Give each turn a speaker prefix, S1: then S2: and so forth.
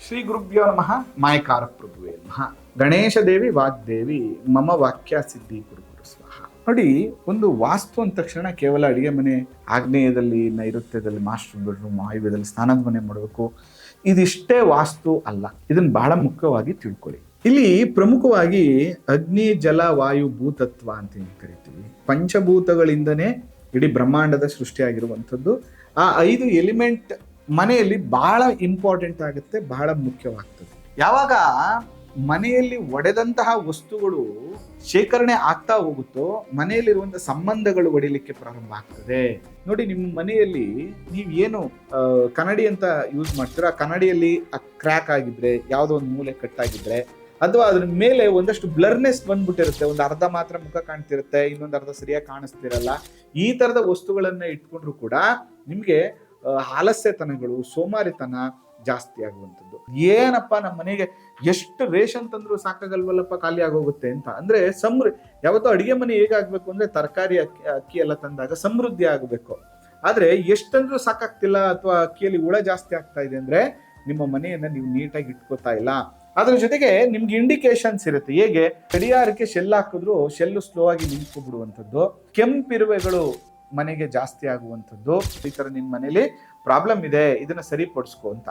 S1: ಶ್ರೀ ಗುರುಭ್ಯೋ ನಮಃ ಮಾಯಕಾರ ಪ್ರಭುವೇ ನಮಃ. ಗಣೇಶ ದೇವಿ ವಾಗ್ದೇವಿ ಮಮ ವಾಕ್ಯ ಸಿದ್ಧಿ ಗುರು ಗುರು ಸ್ವಾಹ. ನೋಡಿ, ಒಂದು ವಾಸ್ತು ಅಂದ ತಕ್ಷಣ ಕೇವಲ ಅಡಿಗೆ ಮನೆ, ಆಗ್ನೇಯದಲ್ಲಿ, ನೈಋತ್ಯದಲ್ಲಿ ಮಾಸ್ಟರ್ ಬೆಡ್ರೂಮ್, ವಾಯುವ್ಯದಲ್ಲಿ ಸ್ನಾನದ ಮನೆ ಮಾಡಬೇಕು, ಇದಿಷ್ಟೇ ವಾಸ್ತು ಅಲ್ಲ. ಇದನ್ನ ಬಹಳ ಮುಖ್ಯವಾಗಿ ತಿಳ್ಕೊಳ್ಳಿ. ಇಲ್ಲಿ ಪ್ರಮುಖವಾಗಿ ಅಗ್ನಿ, ಜಲ, ವಾಯು, ಭೂತತ್ವ ಅಂತ ಏನು ಕರಿತೀವಿ, ಪಂಚಭೂತಗಳಿಂದನೇ ಇಡೀ ಬ್ರಹ್ಮಾಂಡದ ಸೃಷ್ಟಿಯಾಗಿರುವಂಥದ್ದು. ಆ 5 ಎಲಿಮೆಂಟ್ ಮನೆಯಲ್ಲಿ ಬಹಳ ಇಂಪಾರ್ಟೆಂಟ್ ಆಗುತ್ತೆ, ಬಹಳ ಮುಖ್ಯವಾಗ್ತದೆ. ಯಾವಾಗ ಮನೆಯಲ್ಲಿ ಒಡೆದಂತಹ ವಸ್ತುಗಳು ಶೇಖರಣೆ ಆಗ್ತಾ ಹೋಗುತ್ತೋ ಮನೆಯಲ್ಲಿರುವಂತಹ ಸಂಬಂಧಗಳು ಒಡಿಲಿಕ್ಕೆ ಪ್ರಾರಂಭ ಆಗ್ತದೆ. ನೋಡಿ, ನಿಮ್ಮ ಮನೆಯಲ್ಲಿ ನೀವು ಏನು ಕನ್ನಡಿ ಅಂತ ಯೂಸ್ ಮಾಡ್ತೀರಾ, ಕನ್ನಡಿಯಲ್ಲಿ ಕ್ರ್ಯಾಕ್ ಆಗಿದ್ರೆ, ಯಾವುದೋ ಒಂದು ಮೂಲೆ ಕಟ್ಟಾಗಿದ್ರೆ, ಅಥವಾ ಅದ್ರ ಮೇಲೆ ಒಂದಷ್ಟು ಬ್ಲರ್ನೆಸ್ ಬಂದ್ಬಿಟ್ಟಿರುತ್ತೆ, ಒಂದು ಅರ್ಧ ಮಾತ್ರ ಮುಖ ಕಾಣ್ತಿರುತ್ತೆ, ಇನ್ನೊಂದು ಅರ್ಧ ಸರಿಯಾಗಿ ಕಾಣಿಸ್ತಿರಲ್ಲ. ಈ ತರದ ವಸ್ತುಗಳನ್ನ ಇಟ್ಕೊಂಡ್ರು ಕೂಡ ನಿಮ್ಗೆ ಆಲಸ್ಯತನಗಳು, ಸೋಮಾರಿತನ ಜಾಸ್ತಿ ಆಗುವಂಥದ್ದು. ಏನಪ್ಪ, ನಮ್ಮ ಮನೆಗೆ ಎಷ್ಟು ರೇಷನ್ ತಂದ್ರು ಸಾಕಾಗಲ್ವಲ್ಲಪ್ಪ, ಖಾಲಿ ಆಗೋಗುತ್ತೆ ಅಂತ. ಅಂದ್ರೆ ಯಾವತ್ತೂ ಅಡಿಗೆ ಮನೆ ಹೇಗಾಗ್ಬೇಕು ಅಂದ್ರೆ, ತರಕಾರಿ ಅಕ್ಕಿ ಎಲ್ಲ ತಂದಾಗ ಸಮೃದ್ಧಿ ಆಗಬೇಕು. ಆದ್ರೆ ಎಷ್ಟಂದ್ರೂ ಸಾಕಾಗ್ತಿಲ್ಲ, ಅಥವಾ ಅಕ್ಕಿಯಲ್ಲಿ ಹುಳ ಜಾಸ್ತಿ ಆಗ್ತಾ ಇದೆ ಅಂದ್ರೆ ನಿಮ್ಮ ಮನೆಯನ್ನ ನೀವು ನೀಟಾಗಿ ಇಟ್ಕೋತಾ ಇಲ್ಲ. ಅದ್ರ ಜೊತೆಗೆ ನಿಮ್ಗೆ ಇಂಡಿಕೇಶನ್ಸ್ ಇರುತ್ತೆ. ಹೇಗೆ ಗಡಿಯಾರಕ್ಕೆ ಶೆಲ್ ಹಾಕಿದ್ರು ಶೆಲ್ಲು ಸ್ಲೋ ಆಗಿ ನಿಂತ್ಕೊಬಿಡುವಂಥದ್ದು, ಕೆಂಪಿರುವೆಗಳು ಮನೆಗೆ ಜಾಸ್ತಿ ಆಗುವಂಥದ್ದು. ಈ ತರ ನಿನ್ ಮನೇಲಿ ಪ್ರಾಬ್ಲಮ್ ಇದೆ, ಇದನ್ನ ಸರಿಪಡಿಸ್ಕೊ ಅಂತ.